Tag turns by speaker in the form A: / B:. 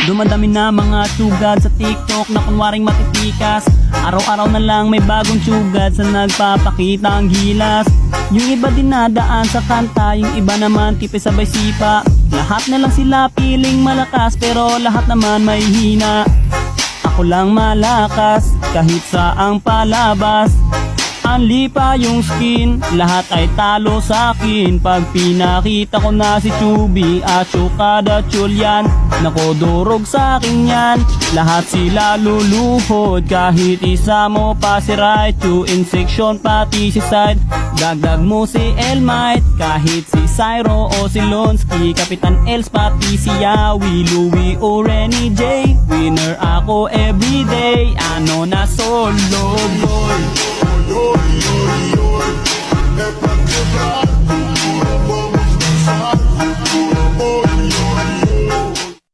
A: Dumadami na mga sugad sa TikTok na kunwaring matitikas. Araw-araw na lang may bagong sugad sa nagpapakita ang gilas. Yung iba dinadaan sa kanta, yung iba naman tipis sabay sipa. Lahat na lang sila piling malakas pero lahat naman may hina. Ako lang malakas kahit saang palabas. Anli pa yung skin, lahat ay talo sa akin. Pag pinakita ko na si Chubby at Chukada Chulyan, nako durog sa akin yan. Lahat sila luluhod, kahit isa mo pa si right. In section pati si side, dagdag mo si Elmite. Kahit si Cyro o si Lonsky, Kapitan Els pati si Yawi, Louie o Renny J. Winner ako everyday, ano na solo boy.
B: Oy, oy, oy, oy,